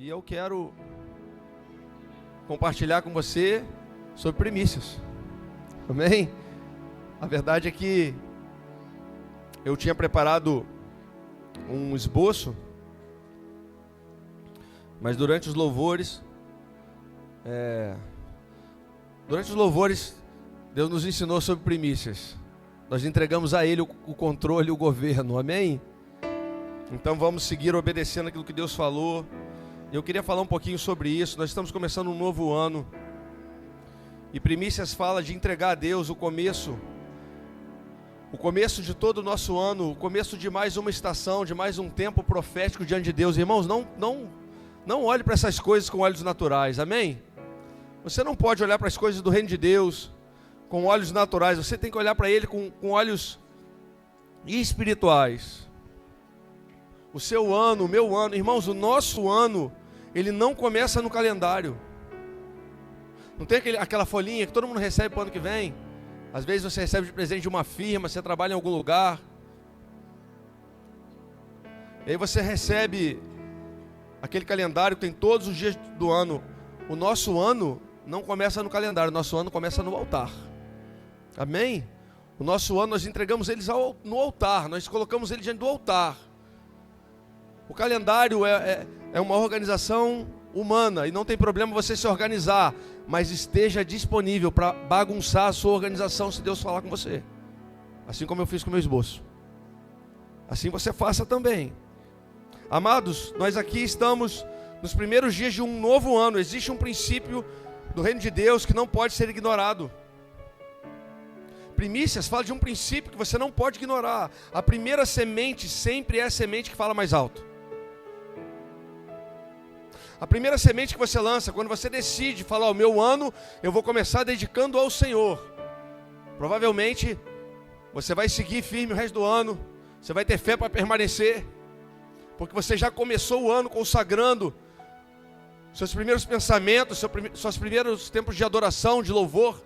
E eu quero compartilhar com você sobre primícias. Amém? A verdade é que eu tinha preparado um esboço, mas durante os louvores, Deus nos ensinou sobre primícias. Nós entregamos a Ele o controle e o governo, amém? Então vamos seguir obedecendo aquilo que Deus falou. Eu queria falar um pouquinho sobre isso. Nós estamos começando um novo ano, e primícias fala de entregar a Deus o começo de todo o nosso ano, o começo de mais uma estação, de mais um tempo profético diante de Deus. Irmãos, não olhe para essas coisas com olhos naturais, amém? Você não pode olhar para as coisas do reino de Deus com olhos naturais, você tem que olhar para Ele com olhos espirituais. O seu ano, o meu ano, irmãos, o nosso ano, ele não começa no calendário. Não tem aquela folhinha que todo mundo recebe para o ano que vem? Às vezes você recebe de presente de uma firma, você trabalha em algum lugar, e aí você recebe aquele calendário que tem todos os dias do ano. O nosso ano não começa no calendário, o nosso ano começa no altar. Amém? O nosso ano nós entregamos eles no altar, nós colocamos ele diante do altar. O calendário é uma organização humana, e não tem problema você se organizar, mas esteja disponível para bagunçar a sua organização se Deus falar com você. Assim como eu fiz com o meu esboço. Assim você faça também. Amados, nós aqui estamos nos primeiros dias de um novo ano. Existe um princípio do reino de Deus que não pode ser ignorado. Primícias fala de um princípio que você não pode ignorar. A primeira semente sempre é a semente que fala mais alto. A primeira semente que você lança, quando você decide falar, o meu ano eu vou começar dedicando ao Senhor. Provavelmente você vai seguir firme o resto do ano. Você vai ter fé para permanecer, porque você já começou o ano consagrando seus primeiros pensamentos, seus primeiros tempos de adoração, de louvor,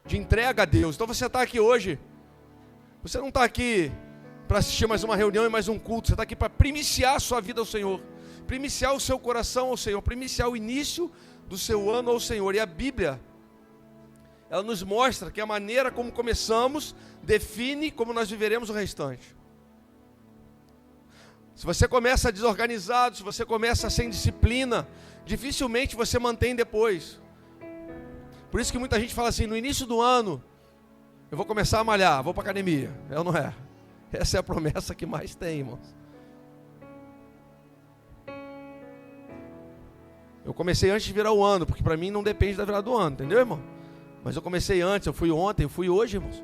de entrega a Deus. Então você está aqui hoje. Você não está aqui para assistir mais uma reunião e mais um culto. Você está aqui para primiciar a sua vida ao Senhor, primiciar o seu coração ao Senhor, primiciar o início do seu ano ao Senhor. E a Bíblia, ela nos mostra que a maneira como começamos define como nós viveremos o restante. Se você começa desorganizado, se você começa sem disciplina, dificilmente você mantém depois. Por isso que muita gente fala assim, no início do ano, eu vou começar a malhar, vou para a academia. É ou não é? Essa é a promessa que mais tem, irmãos. Eu comecei antes de virar o ano, porque para mim não depende da virada do ano, entendeu, irmão? Mas eu comecei antes, eu fui ontem, eu fui hoje, irmãos.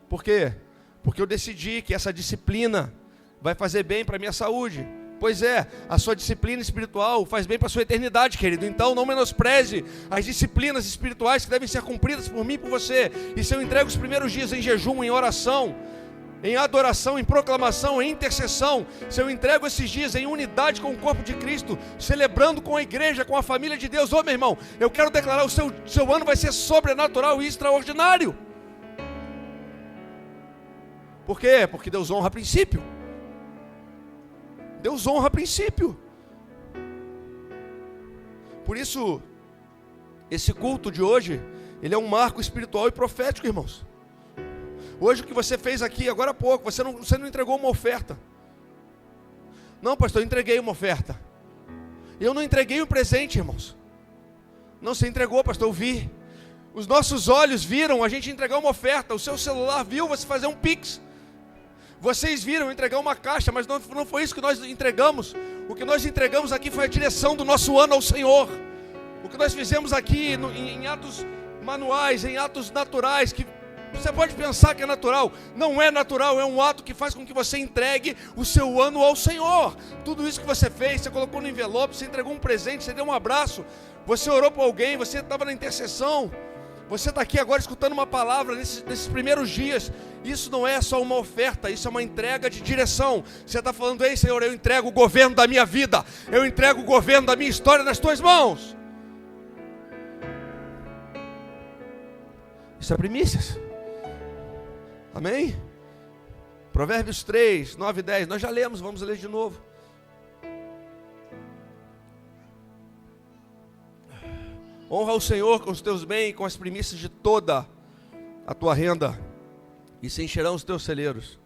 Por quê? Porque eu decidi que essa disciplina vai fazer bem para a minha saúde. Pois é, a sua disciplina espiritual faz bem para a sua eternidade, querido. Então não menospreze as disciplinas espirituais que devem ser cumpridas por mim e por você. E se eu entrego os primeiros dias em jejum, em oração, em adoração, em proclamação, em intercessão, se eu entrego esses dias em unidade com o corpo de Cristo, celebrando com a igreja, com a família de Deus, meu irmão, eu quero declarar, o seu ano vai ser sobrenatural e extraordinário. Por quê? Porque Deus honra princípio. Deus honra princípio. Por isso, esse culto de hoje, ele é um marco espiritual e profético, irmãos. Hoje o que você fez aqui, agora há pouco, você não entregou uma oferta. Não, pastor, eu entreguei uma oferta. Eu não entreguei um presente, irmãos. Não, você entregou, pastor, eu vi. Os nossos olhos viram a gente entregar uma oferta. O seu celular viu você fazer um pix. Vocês viram entregar uma caixa, mas não foi isso que nós entregamos. O que nós entregamos aqui foi a direção do nosso ano ao Senhor. O que nós fizemos aqui em atos manuais, em atos naturais, que você pode pensar que é natural. Não é natural, é um ato que faz com que você entregue o seu ano ao Senhor. Tudo isso que você fez, você colocou no envelope, você entregou um presente, você deu um abraço, você orou para alguém, você estava na intercessão. Você está aqui agora escutando uma palavra nesses primeiros dias. Isso não é só uma oferta, isso é uma entrega de direção. Você está falando, ei Senhor, eu entrego o governo da minha vida, eu entrego o governo da minha história nas tuas mãos. Isso é primícias. Amém? Provérbios 3, 9 e 10, nós já lemos, vamos ler de novo. Honra o Senhor com os teus bens e com as primícias de toda a tua renda, e se encherão os teus celeiros.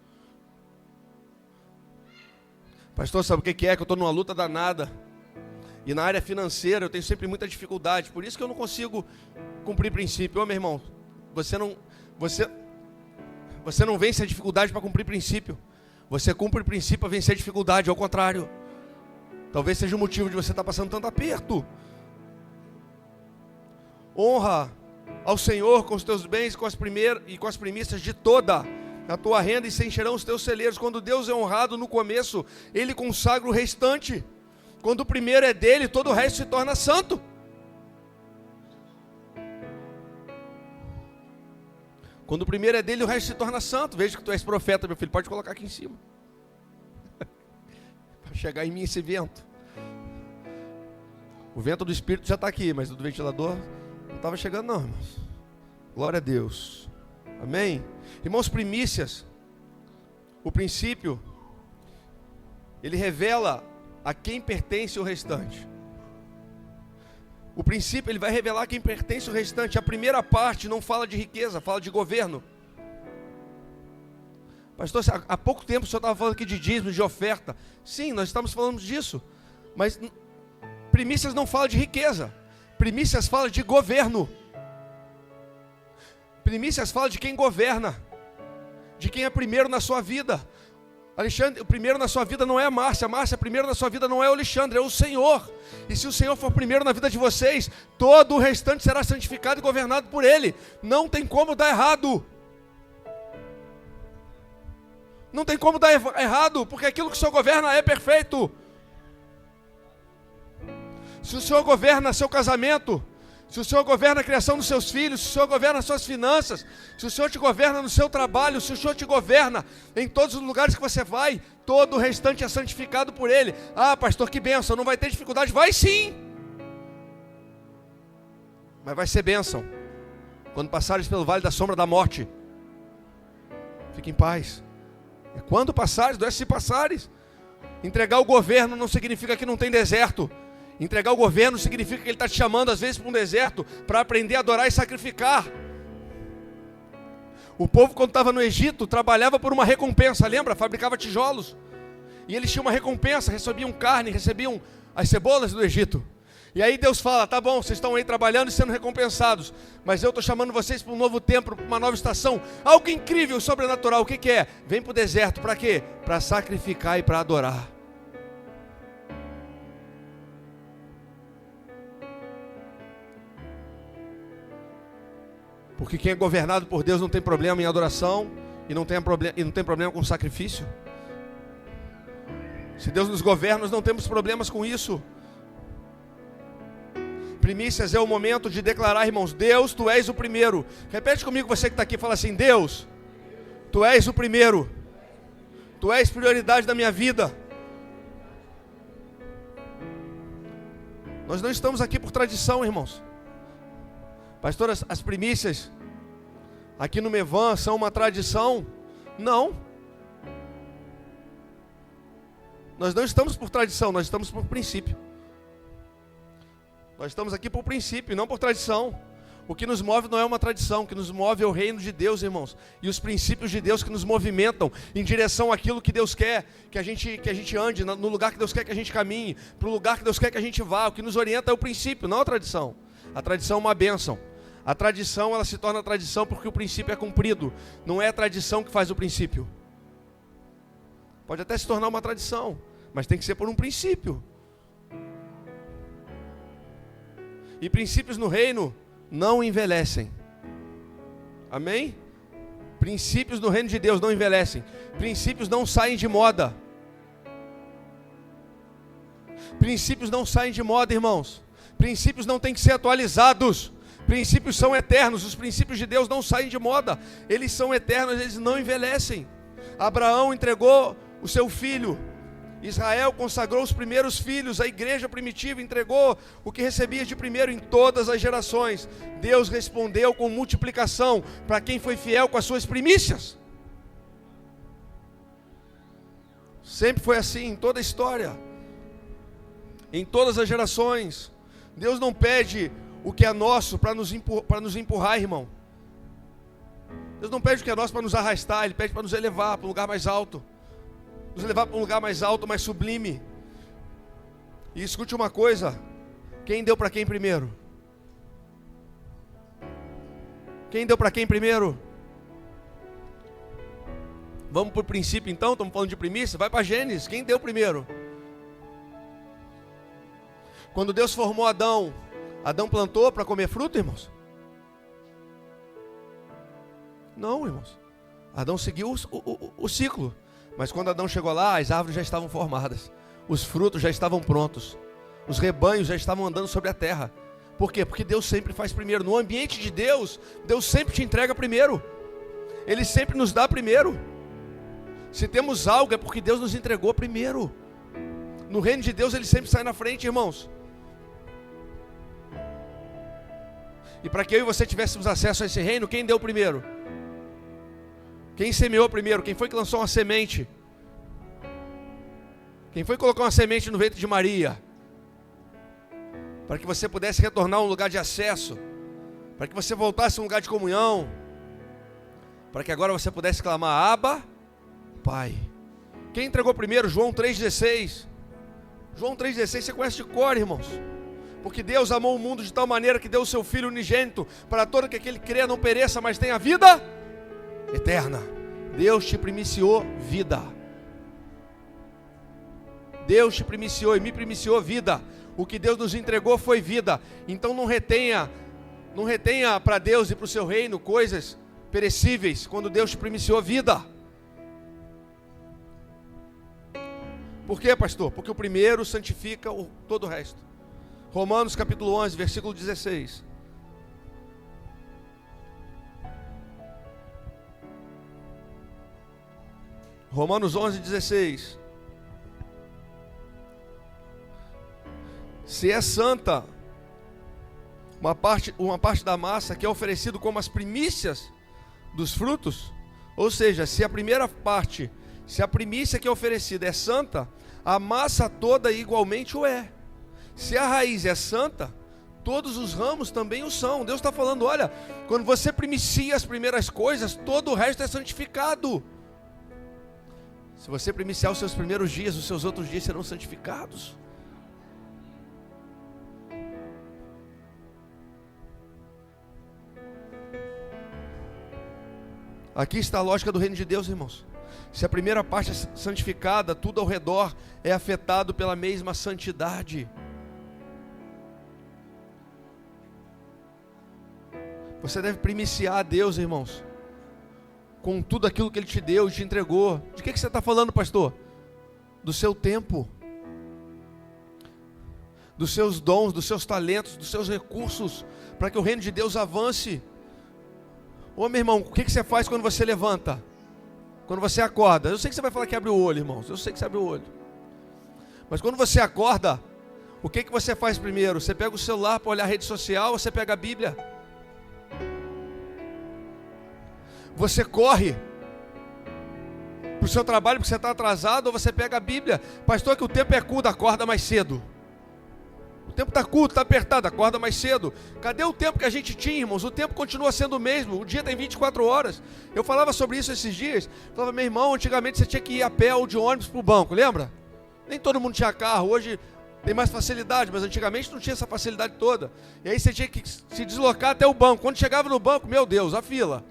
Pastor, sabe o que é? Que eu estou numa luta danada. E na área financeira eu tenho sempre muita dificuldade. Por isso que eu não consigo cumprir princípio. Ô meu irmão, você não vence a dificuldade para cumprir princípio. Você cumpre princípio para vencer a dificuldade, ao contrário. Talvez seja o motivo de você estar passando tanto aperto. Honra ao Senhor com os teus bens e com as primícias de toda a tua renda, e se encherão os teus celeiros. Quando Deus é honrado no começo, Ele consagra o restante. Quando o primeiro é dele, todo o resto se torna santo. Quando o primeiro é dele, o resto se torna santo. Veja que tu és profeta, meu filho, pode colocar aqui em cima. Para chegar em mim esse vento. O vento do Espírito já está aqui, mas o do ventilador não estava chegando não, irmãos. Glória a Deus. Amém? Irmãos, primícias, o princípio, ele revela a quem pertence o restante. O princípio, ele vai revelar a quem pertence o restante. A primeira parte não fala de riqueza, fala de governo. Pastor, há pouco tempo o senhor estava falando aqui de dízimo, de oferta. Sim, nós estamos falando disso. Mas primícias não fala de riqueza. Primícias fala de governo. Primícias fala de quem governa, de quem é primeiro na sua vida. Alexandre, o primeiro na sua vida não é a Márcia. Márcia, primeiro na sua vida não é o Alexandre, é o Senhor. E se o Senhor for primeiro na vida de vocês, todo o restante será santificado e governado por Ele. Não tem como dar errado. Não tem como dar errado, porque aquilo que o Senhor governa é perfeito. Se o Senhor governa seu casamento, se o Senhor governa a criação dos seus filhos, se o Senhor governa as suas finanças, se o Senhor te governa no seu trabalho, se o Senhor te governa em todos os lugares que você vai, todo o restante é santificado por Ele. Ah, pastor, que bênção, não vai ter dificuldade? Vai sim! Mas vai ser bênção quando passares pelo vale da sombra da morte. Fique em paz. É quando passares, não é se passares. Entregar o governo não significa que não tem deserto. Entregar o governo significa que Ele está te chamando às vezes para um deserto, para aprender a adorar e sacrificar. O povo, quando estava no Egito, trabalhava por uma recompensa, lembra? Fabricava tijolos, e eles tinham uma recompensa, recebiam carne, recebiam as cebolas do Egito. E aí Deus fala, tá bom, vocês estão aí trabalhando e sendo recompensados, mas eu estou chamando vocês para um novo tempo, para uma nova estação, algo incrível, sobrenatural. O que é? Vem para o deserto, para quê? Para sacrificar e para adorar. Porque quem é governado por Deus não tem problema em adoração e não tem problema com sacrifício. Se Deus nos governa, nós não temos problemas com isso. Primícias é o momento de declarar, irmãos, Deus, Tu és o primeiro. Repete comigo, você que está aqui, fala assim, Deus, Tu és o primeiro. Tu és prioridade da minha vida. Nós não estamos aqui por tradição, irmãos. Pastor, as primícias aqui no Mevan são uma tradição? Não. Nós não estamos por tradição, nós estamos por princípio. Nós estamos aqui por princípio, não por tradição. O que nos move não é uma tradição, o que nos move é o reino de Deus, irmãos. E os princípios de Deus que nos movimentam em direção àquilo que Deus quer que a gente ande, no lugar que Deus quer que a gente caminhe, para o lugar que Deus quer que a gente vá. O que nos orienta é o princípio, não a tradição. A tradição é uma bênção. A tradição, ela se torna tradição porque o princípio é cumprido. Não é a tradição que faz o princípio. Pode até se tornar uma tradição, mas tem que ser por um princípio. E princípios no reino não envelhecem. Amém? Princípios no reino de Deus não envelhecem. Princípios não saem de moda. Princípios não saem de moda, irmãos. Princípios não têm que ser atualizados. Princípios são eternos. Os princípios de Deus não saem de moda. Eles são eternos, eles não envelhecem. Abraão entregou o seu filho. Israel consagrou os primeiros filhos. A igreja primitiva entregou o que recebia de primeiro em todas as gerações. Deus respondeu com multiplicação para quem foi fiel com as suas primícias. Sempre foi assim em toda a história. Em todas as gerações. Deus não pede o que é nosso para nos empurrar, irmão. Deus não pede o que é nosso para nos arrastar, Ele pede para nos elevar para um lugar mais alto. Nos levar para um lugar mais alto, mais sublime. E escute uma coisa: quem deu para quem primeiro? Quem deu para quem primeiro? Vamos para o princípio então, estamos falando de primícia, vai para Gênesis, quem deu primeiro? Quando Deus formou Adão, Adão plantou para comer fruto, irmãos? Não, irmãos. Adão seguiu o ciclo. Mas quando Adão chegou lá, as árvores já estavam formadas, os frutos já estavam prontos, os rebanhos já estavam andando sobre a terra. Por quê? Porque Deus sempre faz primeiro. No ambiente de Deus, Deus sempre te entrega primeiro. Ele sempre nos dá primeiro. Se temos algo, é porque Deus nos entregou primeiro. No reino de Deus, Ele sempre sai na frente, irmãos. E para que eu e você tivéssemos acesso a esse reino, quem deu primeiro? Quem semeou primeiro? Quem foi que lançou uma semente? Quem foi colocar uma semente no ventre de Maria? Para que você pudesse retornar a um lugar de acesso, para que você voltasse a um lugar de comunhão, para que agora você pudesse clamar: Abba, Pai. Quem entregou primeiro? João 3,16. João 3,16 você conhece de cor, irmãos. Porque Deus amou o mundo de tal maneira que deu o seu Filho unigênito, para todo que aquele crê não pereça, mas tenha vida eterna. Deus te primiciou vida. Deus te primiciou e me primiciou vida. O que Deus nos entregou foi vida. Então não retenha para Deus e para o seu reino coisas perecíveis, quando Deus te primiciou vida. Por quê, pastor? Porque o primeiro santifica todo o resto. Romanos capítulo 11, versículo 16. Romanos 11, 16. Se é santa uma parte da massa que é oferecido como as primícias dos frutos, ou seja, se a primeira parte, se a primícia que é oferecida é santa, a massa toda igualmente o é. Se a raiz é santa, todos os ramos também o são. Deus está falando: olha, quando você primicia as primeiras coisas, todo o resto é santificado. Se você primiciar os seus primeiros dias, os seus outros dias serão santificados. Aqui está a lógica do reino de Deus, irmãos. Se a primeira parte é santificada, tudo ao redor é afetado pela mesma santidade. Você deve primiciar a Deus, irmãos, com tudo aquilo que Ele te deu e te entregou. De que você está falando, pastor? Do seu tempo, dos seus dons, dos seus talentos, dos seus recursos, para que o reino de Deus avance. Ô meu irmão, o que você faz quando você levanta? Quando você acorda? Eu sei que você vai falar que abre o olho, irmãos. Eu sei que você abre o olho. Mas quando você acorda, o que você faz primeiro? Você pega o celular para olhar a rede social ou você pega a Bíblia? Você corre para o seu trabalho porque você está atrasado, ou você pega a Bíblia? Pastor, que o tempo é curto, acorda mais cedo. O tempo está curto, está apertado, acorda mais cedo. Cadê o tempo que a gente tinha, irmãos? O tempo continua sendo o mesmo, o dia tem 24 horas. Eu falava sobre isso esses dias. Eu falava: meu irmão, antigamente você tinha que ir a pé ou de ônibus para o banco, lembra? Nem todo mundo tinha carro, hoje tem mais facilidade, mas antigamente não tinha essa facilidade toda. E aí você tinha que se deslocar até o banco. Quando chegava no banco, meu Deus, a fila.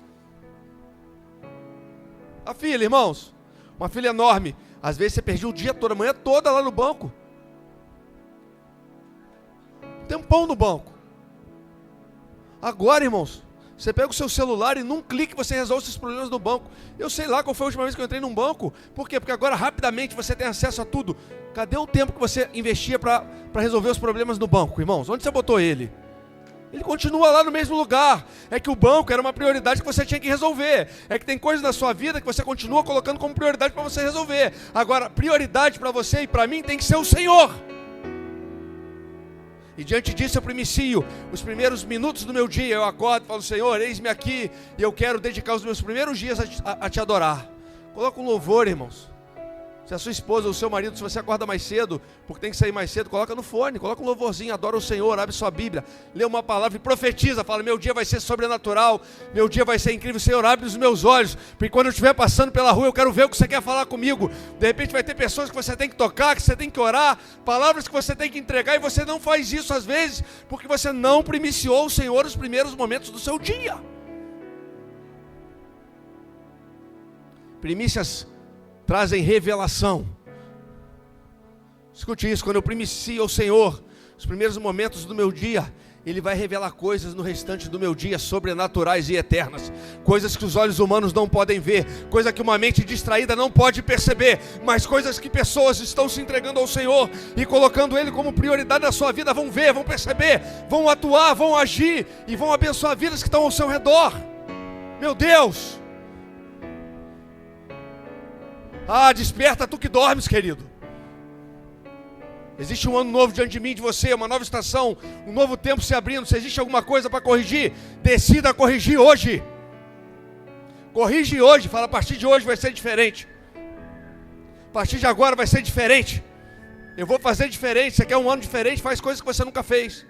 A fila, irmãos, uma fila enorme. Às vezes você perdia o dia todo, a manhã toda lá no banco. Tempão no banco. Agora, irmãos, você pega o seu celular e num clique você resolve esses problemas no banco. Eu sei lá qual foi a última vez que eu entrei num banco. Por quê? Porque agora rapidamente você tem acesso a tudo. Cadê o tempo que você investia para resolver os problemas no banco, irmãos? Onde você botou ele? Ele continua lá no mesmo lugar. É que o banco era uma prioridade que você tinha que resolver. É que tem coisas na sua vida que você continua colocando como prioridade para você resolver. Agora, prioridade para você e para mim tem que ser o Senhor. E diante disso eu primicio os primeiros minutos do meu dia. Eu acordo e falo: Senhor, eis-me aqui, e eu quero dedicar os meus primeiros dias a te adorar. Coloca um louvor, irmãos. Se a sua esposa ou o seu marido, se você acorda mais cedo, porque tem que sair mais cedo, coloca no fone, coloca um louvorzinho, adora o Senhor, abre sua Bíblia, lê uma palavra e profetiza, fala, meu dia vai ser sobrenatural, meu dia vai ser incrível, Senhor, abre os meus olhos, porque quando eu estiver passando pela rua, eu quero ver o que você quer falar comigo. De repente vai ter pessoas que você tem que tocar, que você tem que orar, palavras que você tem que entregar, e você não faz isso às vezes, porque você não primiciou o Senhor nos primeiros momentos do seu dia. Primícias trazem revelação. Escute isso, quando eu primicio ao Senhor os primeiros momentos do meu dia, Ele vai revelar coisas no restante do meu dia, sobrenaturais e eternas, coisas que os olhos humanos não podem ver, coisa que uma mente distraída não pode perceber, mas coisas que pessoas estão se entregando ao Senhor e colocando Ele como prioridade na sua vida, vão ver, vão perceber, vão atuar, vão agir e vão abençoar vidas que estão ao seu redor. Meu Deus! Ah, desperta tu que dormes, querido. Existe um ano novo diante de mim, de você, uma nova estação, um novo tempo se abrindo. Se existe alguma coisa para corrigir, decida corrigir hoje. Corrige hoje, fala, a partir de hoje vai ser diferente. A partir de agora vai ser diferente. Eu vou fazer diferente. Você quer um ano diferente, faz coisas que você nunca fez.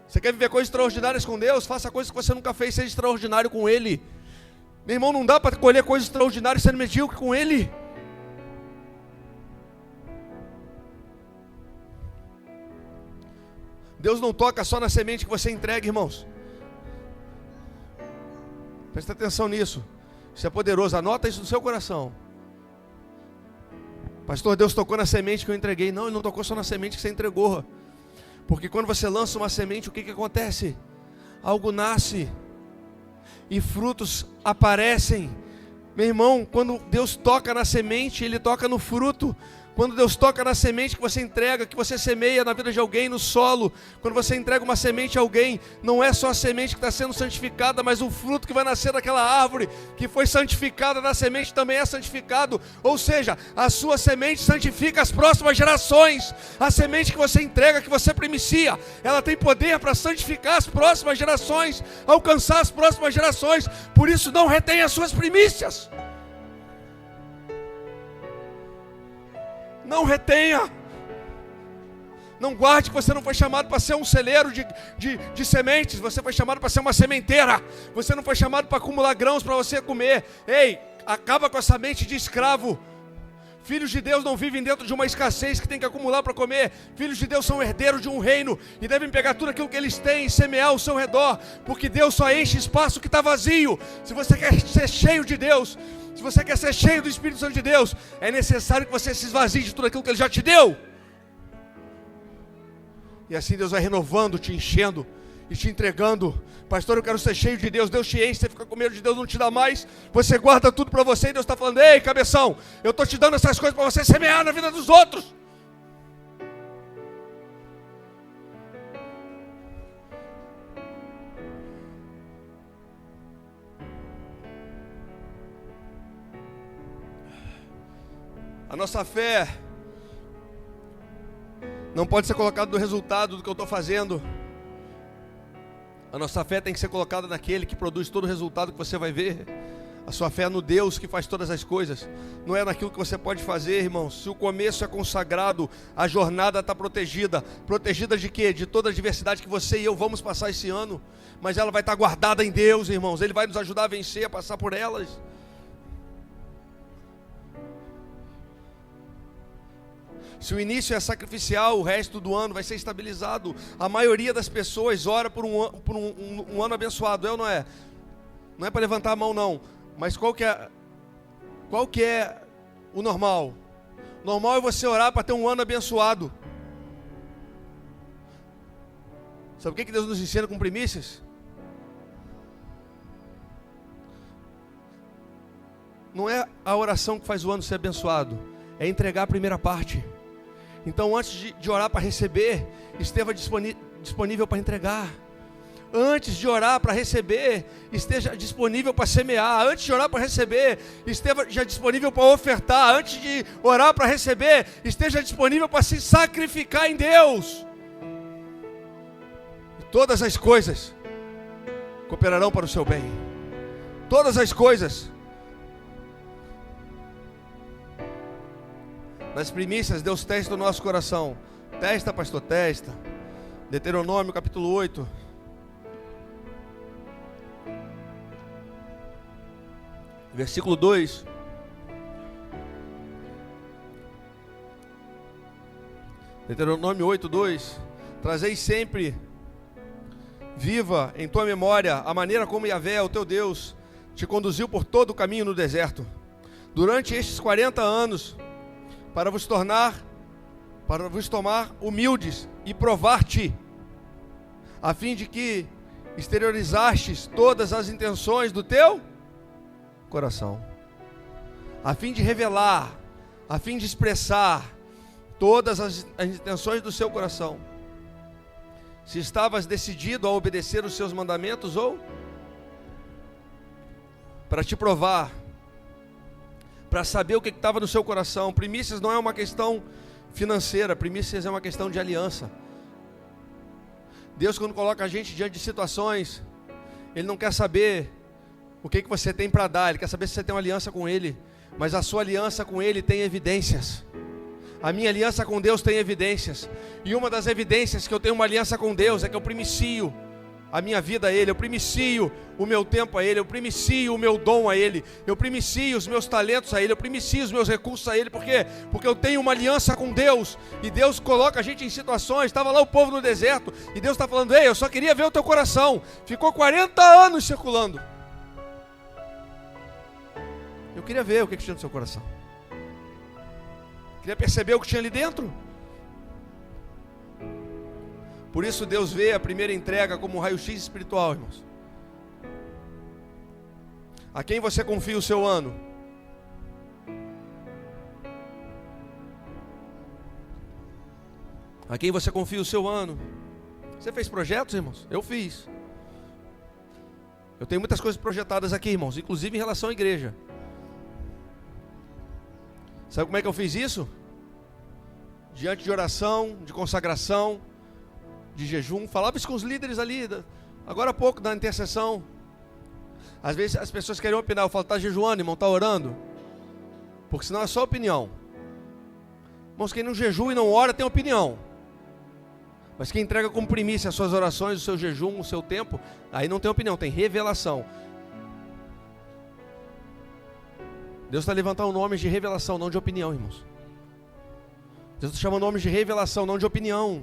Você quer viver coisas extraordinárias com Deus, faça coisas que você nunca fez, seja extraordinário com Ele. Meu irmão, não dá para colher coisas extraordinárias sendo medíocre com Ele. Deus não toca só na semente que você entrega, irmãos. Presta atenção nisso. Isso é poderoso, anota isso no seu coração. Pastor, Deus tocou na semente que eu entreguei. Não, Ele não tocou só na semente que você entregou. Porque quando você lança uma semente, o que acontece? Algo nasce e frutos aparecem. Meu irmão, quando Deus toca na semente, Ele toca no fruto. Quando Deus toca na semente que você entrega, que você semeia na vida de alguém, no solo, quando você entrega uma semente a alguém, não é só a semente que está sendo santificada, mas o fruto que vai nascer daquela árvore, que foi santificada na semente, também é santificado. Ou seja, a sua semente santifica as próximas gerações. A semente que você entrega, que você primicia, ela tem poder para santificar as próximas gerações, alcançar as próximas gerações. Por isso, não retenha as suas primícias. Não retenha. Não guarde que você não foi chamado para ser um celeiro de sementes. Você foi chamado para ser uma sementeira. Você não foi chamado para acumular grãos para você comer. Ei, acaba com essa mente de escravo. Filhos de Deus não vivem dentro de uma escassez que tem que acumular para comer. Filhos de Deus são herdeiros de um reino e devem pegar tudo aquilo que eles têm e semear ao seu redor, porque Deus só enche espaço que está vazio. Se você quer ser cheio de Deus, se você quer ser cheio do Espírito Santo de Deus, é necessário que você se esvazie de tudo aquilo que Ele já te deu. E assim Deus vai renovando, te enchendo e te entregando. Pastor, eu quero ser cheio de Deus. Deus te enche, você fica com medo de Deus, não te dá mais. Você guarda tudo para você e Deus está falando, ei, cabeção, eu estou te dando essas coisas para você semear na vida dos outros. A nossa fé não pode ser colocada no resultado do que eu estou fazendo. A nossa fé tem que ser colocada naquele que produz todo o resultado que você vai ver. A sua fé é no Deus que faz todas as coisas. Não é naquilo que você pode fazer, irmãos. Se o começo é consagrado, a jornada está protegida. Protegida de quê? De toda a adversidade que você e eu vamos passar esse ano. Mas ela vai estar guardada em Deus, irmãos. Ele vai nos ajudar a vencer, a passar por elas. Se o início é sacrificial, o resto do ano vai ser estabilizado. A maioria das pessoas ora por um ano abençoado, é ou não é? Não é para levantar a mão não, mas qual que é o normal? O normal é você orar para ter um ano abençoado. Sabe o que Deus nos ensina com primícias? Não é a oração que faz o ano ser abençoado, é entregar a primeira parte. Então, antes de orar para receber, esteja disponível para entregar. Antes de orar para receber, esteja disponível para semear. Antes de orar para receber, esteja disponível para ofertar. Antes de orar para receber, esteja disponível para se sacrificar em Deus. E todas as coisas cooperarão para o seu bem. Todas as coisas. Nas primícias, Deus testa o nosso coração. Testa, pastor, testa. Deuteronômio capítulo 8. Versículo 2. Deuteronômio 8, 2. Trazei sempre viva em tua memória a maneira como Yahvé, o teu Deus, te conduziu por todo o caminho no deserto, durante estes 40 anos, para vos tomar humildes e provar-te, a fim de que exteriorizastes todas as intenções do teu coração, a fim de revelar, a fim de expressar todas as intenções do seu coração, se estavas decidido a obedecer os seus mandamentos ou para te provar, para saber o que estava no seu coração. Primícias não é uma questão financeira, primícias é uma questão de aliança. Deus, quando coloca a gente diante de situações, Ele não quer saber o que você tem para dar, Ele quer saber se você tem uma aliança com Ele. Mas a sua aliança com Ele tem evidências. A minha aliança com Deus tem evidências. E uma das evidências que eu tenho uma aliança com Deus é que eu primicio a minha vida a Ele, eu primicio o meu tempo a Ele, eu primicio o meu dom a Ele, eu primicio os meus talentos a Ele, eu primicio os meus recursos a Ele. Por quê? Porque eu tenho uma aliança com Deus. E Deus coloca a gente em situações. Estava lá o povo no deserto e Deus está falando: ei, eu só queria ver o teu coração. Ficou 40 anos circulando. Eu queria ver o que tinha no seu coração. Queria perceber o que tinha ali dentro. Por isso Deus vê a primeira entrega como um raio-x espiritual, irmãos. A quem você confia o seu ano? A quem você confia o seu ano? Você fez projetos, irmãos? Eu fiz. Eu tenho muitas coisas projetadas aqui, irmãos, inclusive em relação à igreja. Sabe como é que eu fiz isso? Diante de oração, de consagração, de jejum. Falava isso com os líderes ali, agora há pouco, da intercessão. Às vezes as pessoas querem opinar. Eu falo: está jejuando, irmão, está orando? Porque senão é só opinião. Irmãos, quem não jejua e não ora tem opinião. Mas quem entrega como primícia as suas orações, o seu jejum, o seu tempo, aí não tem opinião, tem revelação. Deus está levantando nomes de revelação, não de opinião, irmãos. Deus está chamando nomes de revelação, não de opinião.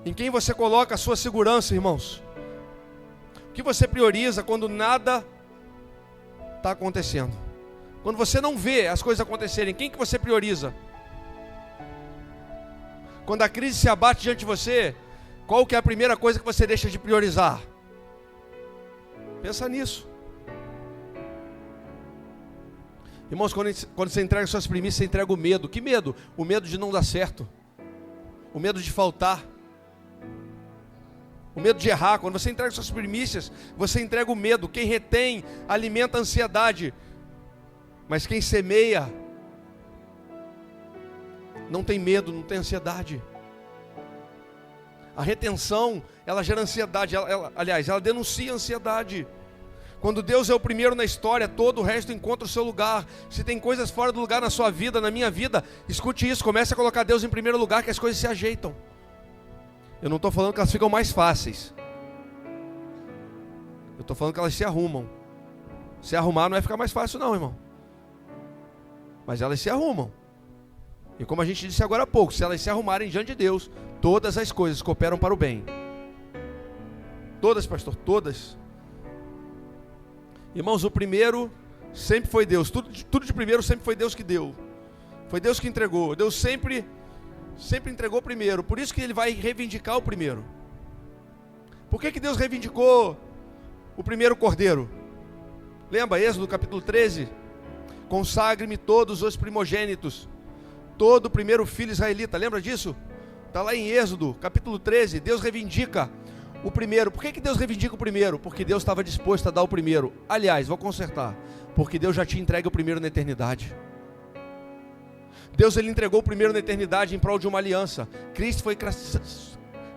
Em quem você coloca a sua segurança, irmãos? O que você prioriza quando nada está acontecendo? Quando você não vê as coisas acontecerem, quem que você prioriza? Quando a crise se abate diante de você, qual que é a primeira coisa que você deixa de priorizar? Pensa nisso. Irmãos, quando você entrega suas primícias, você entrega o medo. Que medo? O medo de não dar certo. O medo de faltar. O medo de errar. Quando você entrega suas primícias, você entrega o medo. Quem retém, alimenta a ansiedade. Mas quem semeia, não tem medo, não tem ansiedade. A retenção, ela gera ansiedade. Ela denuncia a ansiedade. Quando Deus é o primeiro na história, todo o resto encontra o seu lugar. Se tem coisas fora do lugar na sua vida, na minha vida, escute isso, comece a colocar Deus em primeiro lugar, que as coisas se ajeitam. Eu não estou falando que elas ficam mais fáceis. Eu estou falando que elas se arrumam. Se arrumar não vai ficar mais fácil não, irmão. Mas elas se arrumam. E como a gente disse agora há pouco, se elas se arrumarem diante de Deus, todas as coisas cooperam para o bem. Todas, pastor, todas. Irmãos, o primeiro sempre foi Deus. Tudo de primeiro sempre foi Deus que deu. Foi Deus que entregou. Deus sempre entregou primeiro. Por isso que Ele vai reivindicar o primeiro. Por que Deus reivindicou o primeiro cordeiro? Lembra, Êxodo capítulo 13? Consagre-me todos os primogênitos, todo o primeiro filho israelita. Lembra disso? Está lá em Êxodo capítulo 13. Deus reivindica o primeiro. Por que Deus reivindica o primeiro? Porque Deus estava disposto a dar o primeiro. Aliás, vou consertar. Porque Deus já te entrega o primeiro na eternidade. Deus, Ele entregou o primeiro na eternidade em prol de uma aliança. Cristo foi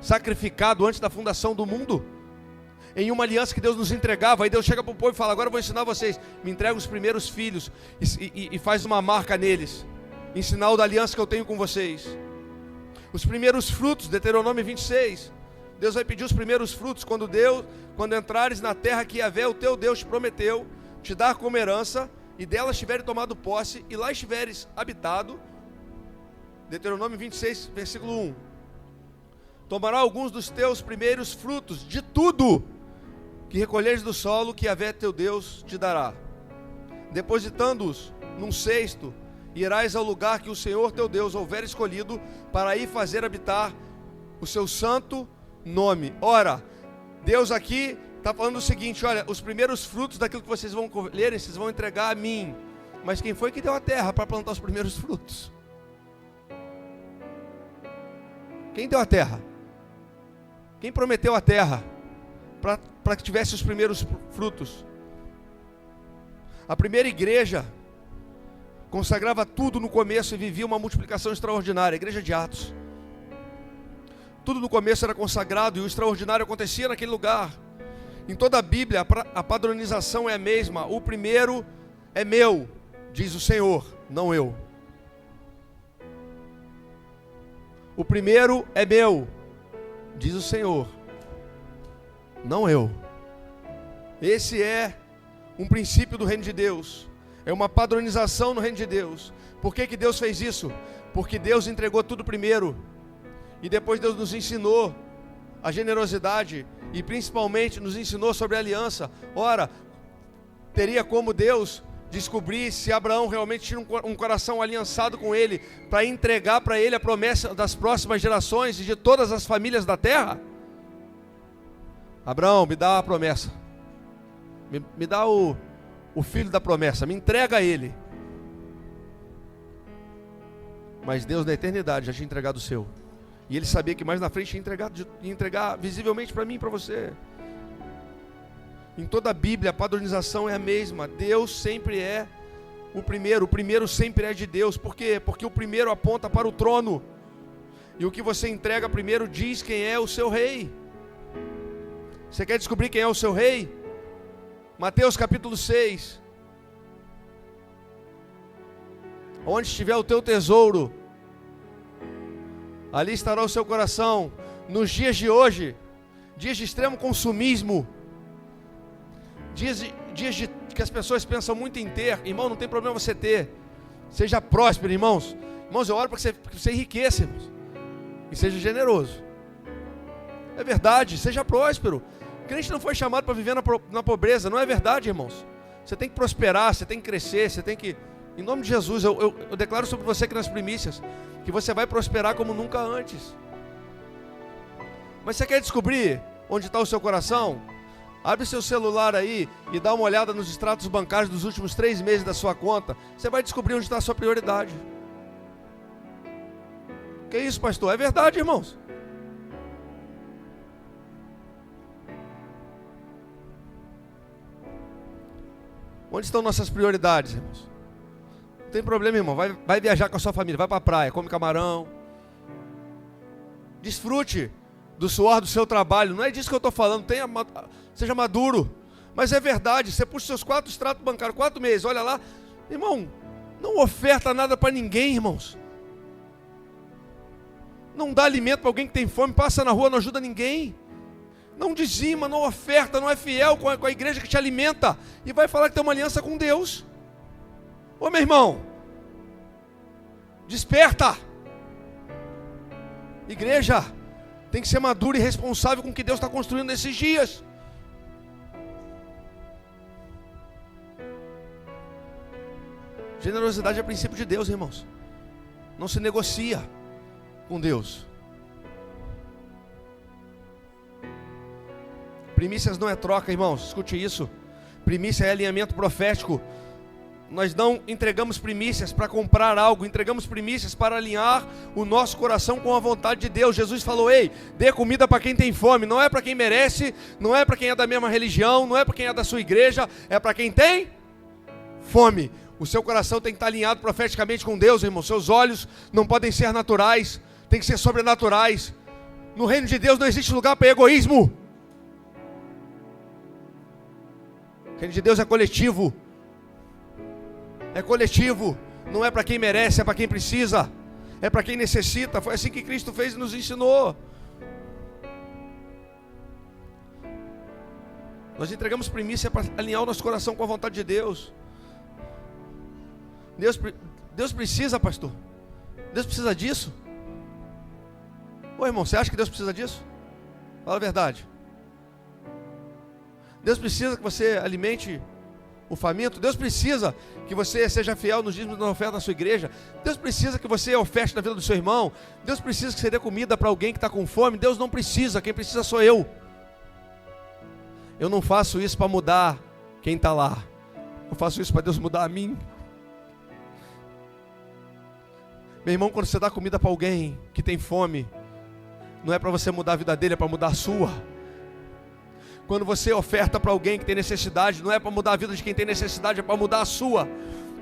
sacrificado antes da fundação do mundo, em uma aliança que Deus nos entregava. Aí Deus chega para o povo e fala: agora eu vou ensinar vocês. Me entrega os primeiros filhos e faz uma marca neles. em sinal da aliança que eu tenho com vocês. Os primeiros frutos, Deuteronômio 26. Deus vai pedir os primeiros frutos quando entrares na terra que Yahvé, o teu Deus, te prometeu te dar como herança, e dela estiveres tomado posse, e lá estiveres habitado. Deuteronômio 26, versículo 1. Tomará alguns dos teus primeiros frutos, de tudo que recolheres do solo, que Yahvé teu Deus te dará, depositando-os num cesto, e irás ao lugar que o Senhor teu Deus houver escolhido, para aí fazer habitar o seu santo nome. Ora, Deus aqui está falando o seguinte: olha, os primeiros frutos daquilo que vocês vão colherem, vocês vão entregar a mim. Mas quem foi que deu a terra para plantar os primeiros frutos? Quem deu a terra? Quem prometeu a terra para que tivesse os primeiros frutos? A primeira igreja consagrava tudo no começo e vivia uma multiplicação extraordinária. A igreja de Atos. Tudo no começo era consagrado e o extraordinário acontecia naquele lugar. Em toda a Bíblia a padronização é a mesma. O primeiro é meu, diz o Senhor, não eu. O primeiro é meu, diz o Senhor, não eu. Esse é um princípio do reino de Deus. É uma padronização no reino de Deus. Por que Deus fez isso? Porque Deus entregou tudo primeiro. E depois Deus nos ensinou a generosidade. E principalmente nos ensinou sobre a aliança. Ora, teria como Deus descobrir se Abraão realmente tinha um coração aliançado com Ele, para entregar para Ele a promessa das próximas gerações e de todas as famílias da terra? Abraão, me dá a promessa. Me dá o filho da promessa, me entrega a ele. Mas Deus na eternidade já tinha entregado o seu. E ele sabia que mais na frente ia entregar visivelmente para mim e para você. Em toda a Bíblia a padronização é a mesma. Deus sempre é o primeiro sempre é de Deus. Por quê? Porque o primeiro aponta para o trono. E o que você entrega primeiro diz quem é o seu rei. Você quer descobrir quem é o seu rei? Mateus capítulo 6. Onde estiver o teu tesouro, ali estará o seu coração. Nos dias de hoje, dias de extremo consumismo, dias que as pessoas pensam muito em ter. Irmão, não tem problema você ter. Seja próspero, irmãos. Irmãos, eu oro para que você enriqueça, irmãos, e seja generoso. É verdade, seja próspero. O crente não foi chamado para viver na pobreza. Não é verdade, irmãos. Você tem que prosperar, você tem que crescer, você tem que... Em nome de Jesus, eu declaro sobre você aqui nas primícias, que você vai prosperar como nunca antes. Mas você quer descobrir onde está o seu coração? Abre seu celular aí e dá uma olhada nos extratos bancários dos últimos 3 meses da sua conta. Você vai descobrir onde está a sua prioridade. Que isso, pastor? É verdade, irmãos. Onde estão nossas prioridades, irmãos? Não tem problema, irmão. Vai viajar com a sua família, vai para a praia, come camarão. Desfrute do suor do seu trabalho. Não é disso que eu estou falando. Seja maduro. Mas é verdade. Você puxa seus 4 extratos bancários, 4 meses, olha lá. Irmão, não oferta nada para ninguém, irmãos. Não dá alimento para alguém que tem fome. Passa na rua, não ajuda ninguém. Não dizima, não oferta, não é fiel com a igreja que te alimenta. E vai falar que tem uma aliança com Deus. Ô meu irmão, desperta. Igreja tem que ser madura e responsável com o que Deus está construindo nesses dias. Generosidade é princípio de Deus, irmãos. Não se negocia com Deus. Primícias não é troca, irmãos, escute isso. Primícia é alinhamento profético. Nós não entregamos primícias para comprar algo, entregamos primícias para alinhar o nosso coração com a vontade de Deus. Jesus falou: ei, dê comida para quem tem fome. Não é para quem merece, não é para quem é da mesma religião, não é para quem é da sua igreja, é para quem tem fome. O seu coração tem que estar alinhado profeticamente com Deus, irmão. Seus olhos não podem ser naturais, tem que ser sobrenaturais. No reino de Deus não existe lugar para egoísmo. O reino de Deus é coletivo. É coletivo. Não é para quem merece, é para quem precisa, é para quem necessita. Foi assim que Cristo fez e nos ensinou. Nós entregamos primícia para alinhar o nosso coração com a vontade de Deus. Deus precisa, pastor? Deus precisa disso? Ô irmão, você acha que Deus precisa disso? Fala a verdade. Deus precisa que você alimente o faminto. Deus precisa que você seja fiel nos dízimos da oferta da sua igreja. Deus precisa que você oferte na vida do seu irmão. Deus precisa que você dê comida para alguém que está com fome. Deus não precisa, quem precisa sou eu. Eu não faço isso para mudar quem está lá. Eu faço isso para Deus mudar a mim. Meu irmão, quando você dá comida para alguém que tem fome, não é para você mudar a vida dele, é para mudar a sua. Quando você oferta para alguém que tem necessidade, não é para mudar a vida de quem tem necessidade, é para mudar a sua.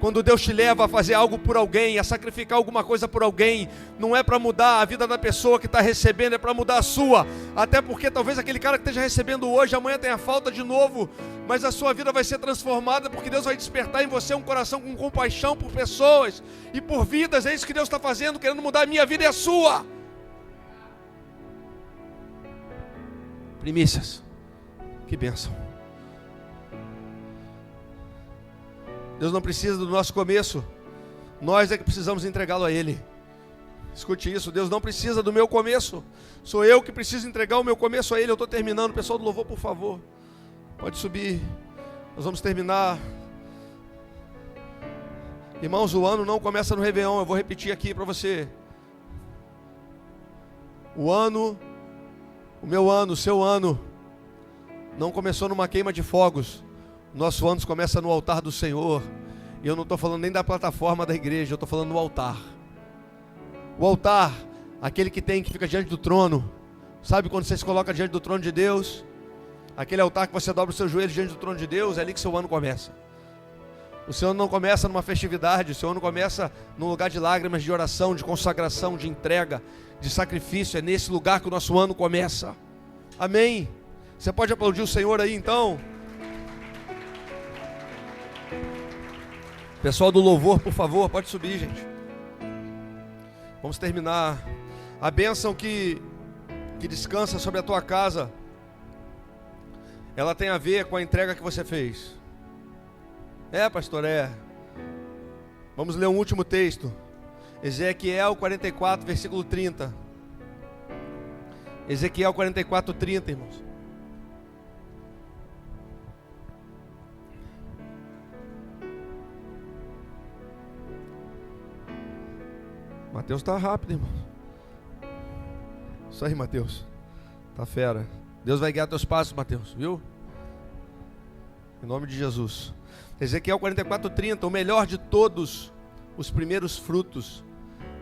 Quando Deus te leva a fazer algo por alguém, a sacrificar alguma coisa por alguém, não é para mudar a vida da pessoa que está recebendo, é para mudar a sua. Até porque talvez aquele cara que esteja recebendo hoje, amanhã tenha falta de novo, mas a sua vida vai ser transformada, porque Deus vai despertar em você um coração com compaixão por pessoas e por vidas. É isso que Deus está fazendo, querendo mudar a minha vida e a sua. Primícias, que bênção. Deus não precisa do nosso começo, nós é que precisamos entregá-lo a Ele. Escute isso, Deus não precisa do meu começo, sou eu que preciso entregar o meu começo a Ele. Eu estou terminando, pessoal do louvor, por favor, pode subir, nós vamos terminar. Irmãos, o ano não começa no Réveillon, eu vou repetir aqui para você. O meu ano, o seu ano, não começou numa queima de fogos. Nosso ano começa no altar do Senhor. E eu não estou falando nem da plataforma da igreja, eu estou falando no altar. O altar, aquele que fica diante do trono. Sabe quando você se coloca diante do trono de Deus? Aquele altar que você dobra os seus joelhos diante do trono de Deus, é ali que seu ano começa. O seu ano não começa numa festividade, o seu ano começa num lugar de lágrimas, de oração, de consagração, de entrega, de sacrifício. É nesse lugar que o nosso ano começa. Amém? Você pode aplaudir o Senhor aí então? Pessoal do louvor, por favor, pode subir, gente. Vamos terminar. A bênção que descansa sobre a tua casa, ela tem a ver com a entrega que você fez. É, pastor, é. Vamos ler um último texto. Ezequiel 44, versículo 30. Ezequiel 44, 30, irmãos. Mateus está rápido, irmão. Isso aí, Mateus. Tá fera. Deus vai guiar teus passos, Mateus, viu? Em nome de Jesus. Ezequiel 44, 30. O melhor de todos os primeiros frutos,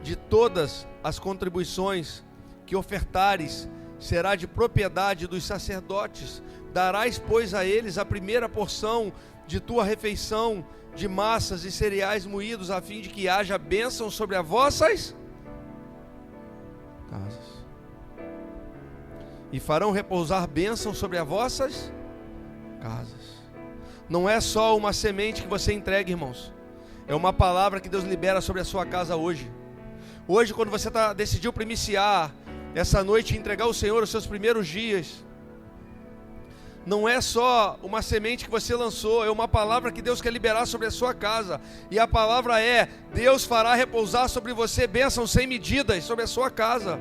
de todas as contribuições que ofertares, será de propriedade dos sacerdotes. Darás, pois, a eles a primeira porção de tua refeição, de massas e cereais moídos, a fim de que haja bênção sobre as vossas casas. E farão repousar bênção sobre as vossas casas. Não é só uma semente que você entrega, irmãos. É uma palavra que Deus libera sobre a sua casa hoje. Hoje, quando você decidiu primiciar essa noite e entregar ao Senhor os seus primeiros dias, não é só uma semente que você lançou, é uma palavra que Deus quer liberar sobre a sua casa. E a palavra é: Deus fará repousar sobre você bênçãos sem medidas sobre a sua casa.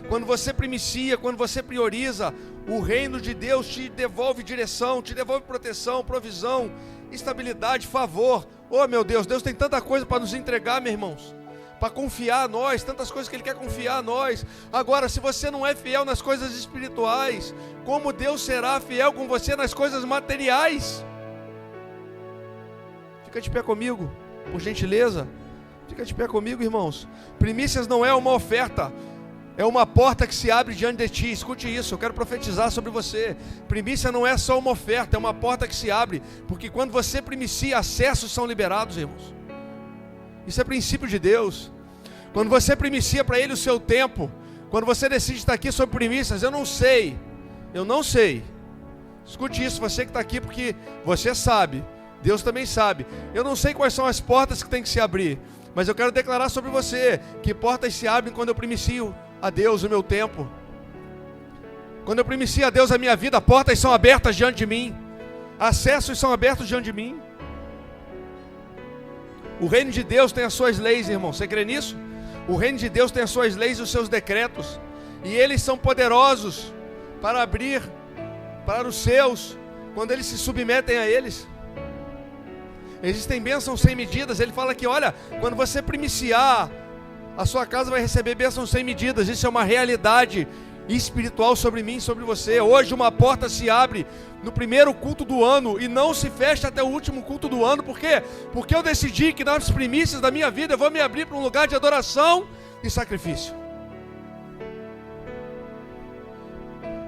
Quando você primicia, quando você prioriza, o reino de Deus te devolve direção, te devolve proteção, provisão, estabilidade, favor. Oh meu Deus, Deus tem tanta coisa para nos entregar, meus irmãos, para confiar a nós, tantas coisas que Ele quer confiar a nós. Agora, se você não é fiel nas coisas espirituais, como Deus será fiel com você nas coisas materiais? Fica de pé comigo, por gentileza. Fica de pé comigo, irmãos. Primícias não é uma oferta, é uma porta que se abre diante de ti. Escute isso, eu quero profetizar sobre você. Primícia não é só uma oferta, é uma porta que se abre, porque quando você primicia, acessos são liberados, irmãos. Isso é princípio de Deus. Quando você primicia para Ele o seu tempo, quando você decide estar aqui sobre primícias, eu não sei, escute isso, você que está aqui, porque você sabe, Deus também sabe. Eu não sei quais são as portas que tem que se abrir, Mas eu quero declarar sobre você que portas se abrem quando eu primicio a Deus o meu tempo. Quando eu primicio a Deus a minha vida, portas são abertas diante de mim. Acessos são abertos diante de mim. O reino de Deus tem as suas leis, irmão. Você crê nisso? O reino de Deus tem as suas leis e os seus decretos. E eles são poderosos para abrir para os seus, quando eles se submetem a eles. Existem bênçãos sem medidas. Ele fala que, olha, quando você primiciar, a sua casa vai receber bênçãos sem medidas. Isso é uma realidade espiritual sobre mim e sobre você. Hoje uma porta se abre no primeiro culto do ano e não se fecha até o último culto do ano. Por quê? Porque eu decidi que nas primícias da minha vida eu vou me abrir para um lugar de adoração e sacrifício.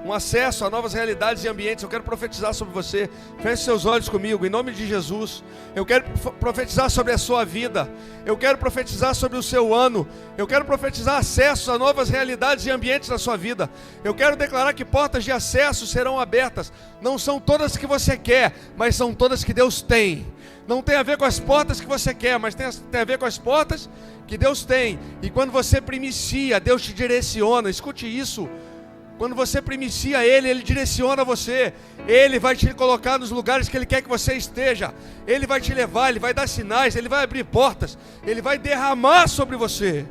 Um acesso a novas realidades e ambientes. Eu quero profetizar sobre você. Feche seus olhos comigo, em nome de Jesus. Eu quero profetizar sobre a sua vida. Eu quero profetizar sobre o seu ano. Eu quero profetizar acessos a novas realidades e ambientes na sua vida. Eu quero declarar que portas de acesso serão abertas. Não são todas que você quer, mas são todas que Deus tem. Não tem a ver com as portas que você quer, mas tem a ver com as portas que Deus tem. E quando você primicia, Deus te direciona. Escute isso. Quando você primicia Ele, Ele direciona você. Ele vai te colocar nos lugares que Ele quer que você esteja. Ele vai te levar, Ele vai dar sinais, Ele vai abrir portas, Ele vai derramar sobre você.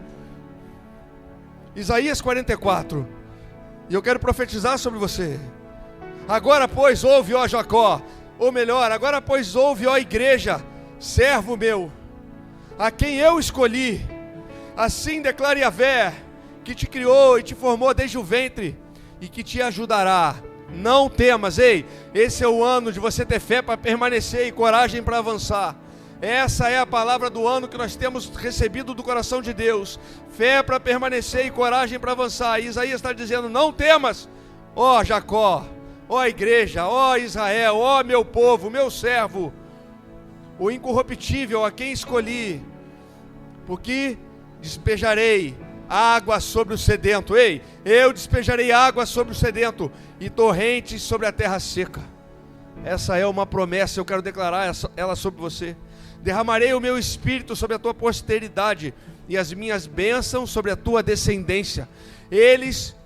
Isaías 44. E eu quero profetizar sobre você. Agora, pois, ouve, ó Jacó. Ou melhor, agora, pois, ouve, ó igreja, servo meu, a quem eu escolhi. Assim declara Yahvé, que te criou e te formou desde o ventre, e que te ajudará. Não temas, ei, esse é o ano de você ter fé para permanecer e coragem para avançar. Essa é a palavra do ano que nós temos recebido do coração de Deus. Fé para permanecer e coragem para avançar. E Isaías está dizendo, não temas, ó Jacó, ó igreja, ó Israel, ó meu povo, meu servo, o incorruptível a quem escolhi, porque despejarei água sobre o sedento. Ei, eu despejarei água sobre o sedento e torrentes sobre a terra seca. Essa é uma promessa, eu quero declarar ela sobre você. Derramarei o meu espírito sobre a tua posteridade e as minhas bênçãos sobre a tua descendência. Eles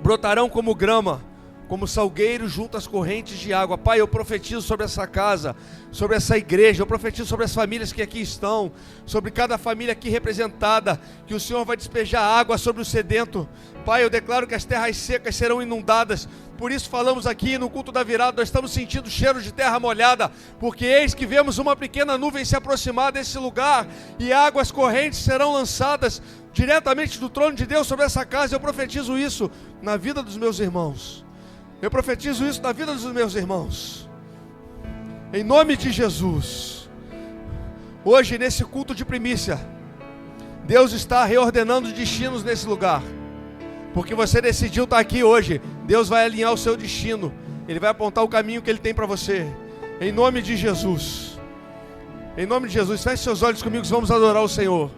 brotarão como grama, como salgueiro junto às correntes de água. Pai, eu profetizo sobre essa casa, sobre essa igreja, eu profetizo sobre as famílias que aqui estão, sobre cada família aqui representada, que o Senhor vai despejar água sobre o sedento. Pai, eu declaro que as terras secas serão inundadas. Por isso falamos aqui no culto da virada, nós estamos sentindo cheiro de terra molhada, porque eis que vemos uma pequena nuvem se aproximar desse lugar, e águas correntes serão lançadas diretamente do trono de Deus sobre essa casa. Eu profetizo isso na vida dos meus irmãos. Eu profetizo isso na vida dos meus irmãos, em nome de Jesus. Hoje, nesse culto de primícia, Deus está reordenando destinos nesse lugar, porque você decidiu estar aqui hoje. Deus vai alinhar o seu destino, Ele vai apontar o caminho que Ele tem para você, em nome de Jesus. Em nome de Jesus, feche seus olhos comigo, vamos adorar o Senhor.